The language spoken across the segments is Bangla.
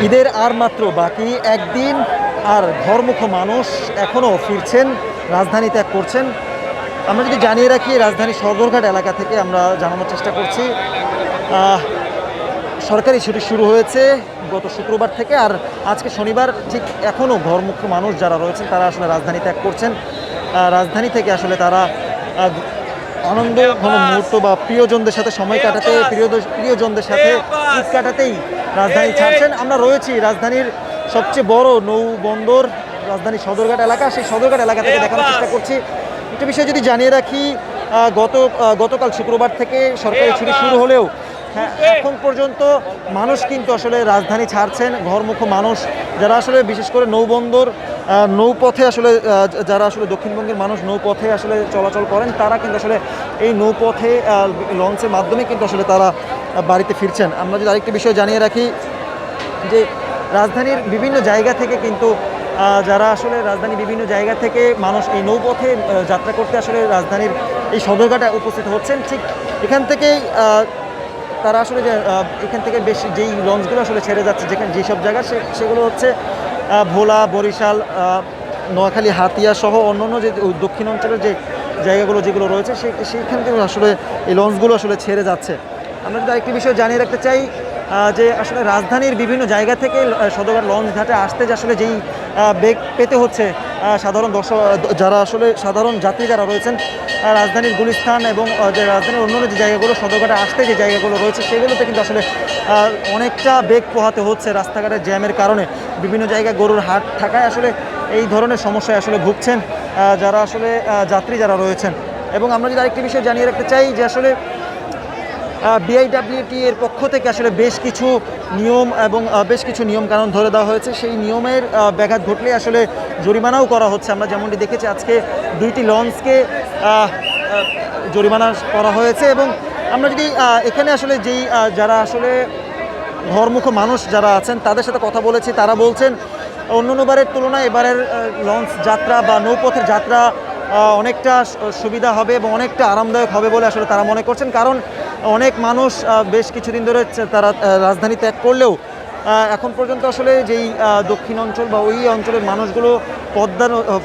ঈদের আর মাত্র বাকি একদিন, আর ঘরমুখ মানুষ এখনও ফিরছেন, রাজধানী ত্যাগ করছেন। আমরা যদি জানিয়ে রাখি, রাজধানী সদরঘাট এলাকা থেকে আমরা জানানোর চেষ্টা করছি, সরকারি ছুটি শুরু হয়েছে গত শুক্রবার থেকে, আর আজকে শনিবার ঠিক এখনও ঘরমুখ মানুষ যারা রয়েছেন তারা আসলে রাজধানী ত্যাগ করছেন। রাজধানী থেকে আসলে তারা আনন্দ ঘন মুহূর্ত বা প্রিয়জনদের সাথে সময় কাটাতে, প্রিয়জনদের সাথে ঈদ কাটাতেই রাজধানী ছাড়ছেন। আমরা রয়েছি রাজধানীর সবচেয়ে বড় নৌ বন্দর রাজধানী সদরঘাট এলাকা, সেই সদরঘাট এলাকা থেকে দেখানোর চেষ্টা করছি। একটা বিষয় যদি জানিয়ে রাখি, গতকাল শুক্রবার থেকে সরকারি ছুটি শুরু হলেও এখন পর্যন্ত মানুষ কিন্তু আসলে রাজধানী ছাড়ছেন। ঘরমুখ মানুষ যারা আসলে বিশেষ করে নৌবন্দর নৌপথে আসলে যারা আসলে দক্ষিণবঙ্গের মানুষ নৌপথে আসলে চলাচল করেন, তারা কিন্তু আসলে এই নৌপথে লঞ্চের মাধ্যমে কিন্তু আসলে তারা বাড়িতে ফিরছেন। আমরা যদি আরেকটি বিষয় জানিয়ে রাখি যে রাজধানীর বিভিন্ন জায়গা থেকে কিন্তু যারা আসলে রাজধানীর বিভিন্ন জায়গা থেকে মানুষ এই নৌপথে যাত্রা করতে আসলে রাজধানীর এই সদরঘাটে উপস্থিত হচ্ছেন। ঠিক এখান থেকেই তারা আসলে যে এখান থেকে বেশ যেই লঞ্চগুলো আসলে ছেড়ে যাচ্ছে, যেখানে যেসব জায়গা সেগুলো হচ্ছে ভোলা, বরিশাল, নোয়াখালী, হাতিয়া সহ অন্যান্য যে দক্ষিণ অঞ্চলের যে জায়গাগুলো যেগুলো রয়েছে সেইখান থেকে আসলে এই লঞ্চগুলো আসলে ছেড়ে যাচ্ছে। আমরা যদি আরেকটি বিষয় জানিয়ে রাখতে চাই যে আসলে রাজধানীর বিভিন্ন জায়গা থেকে সদরঘাট লঞ্চ ঘাটে আসতে যে আসলে যেই বেগ পেতে হচ্ছে সাধারণ দর্শক যারা আসলে সাধারণ যাত্রী যারা রয়েছেন, রাজধানীর গুলিস্তান এবং যে রাজধানীর অন্যান্য যে জায়গাগুলো সদরঘাটে আসতে যে জায়গাগুলো রয়েছে সেগুলোতে কিন্তু আসলে অনেকটা বেগ পোহাতে হচ্ছে রাস্তাঘাটের জ্যামের কারণে। বিভিন্ন জায়গায় গরুর হাট থাকায় আসলে এই ধরনের সমস্যায় আসলে ভুগছেন যারা আসলে যাত্রী যারা রয়েছেন। এবং আমরা যদি আরেকটি বিষয় জানিয়ে রাখতে চাই যে আসলে বিআইডব্লিউটি এর পক্ষ থেকে আসলে বেশ কিছু নিয়ম এবং বেশ কিছু নিয়মকানুন ধরে দেওয়া হয়েছে। সেই নিয়মের ব্যাঘাত ঘটলে আসলে জরিমানাও করা হচ্ছে। আমরা যেমনটি দেখেছি আজকে 2টি লঞ্চকে জরিমানা করা হয়েছে। এবং আমরা যদি এখানে আসলে যেই যারা আসলে ঘরমুখ মানুষ যারা আছেন তাদের সাথে কথা বলেছি, তারা বলছেন অন্যান্যবারের তুলনায় এবারের লঞ্চ যাত্রা বা নৌপথের যাত্রা অনেকটা সুবিধা হবে এবং অনেকটা আরামদায়ক হবে বলে আসলে তারা মনে করছেন। কারণ অনেক মানুষ বেশ কিছুদিন ধরে তারা রাজধানী ত্যাগ করলেও এখন পর্যন্ত আসলে যেই দক্ষিণ অঞ্চল বা ওই অঞ্চলের মানুষগুলো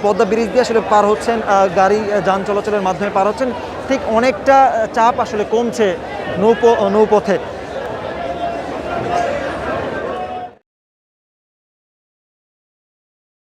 পদ্মা ব্রিজ দিয়ে আসলে পার হচ্ছেন, গাড়ি যান চলাচলের মাধ্যমে পার হচ্ছেন, ঠিক অনেকটা চাপ আসলে কমছে নৌপথে।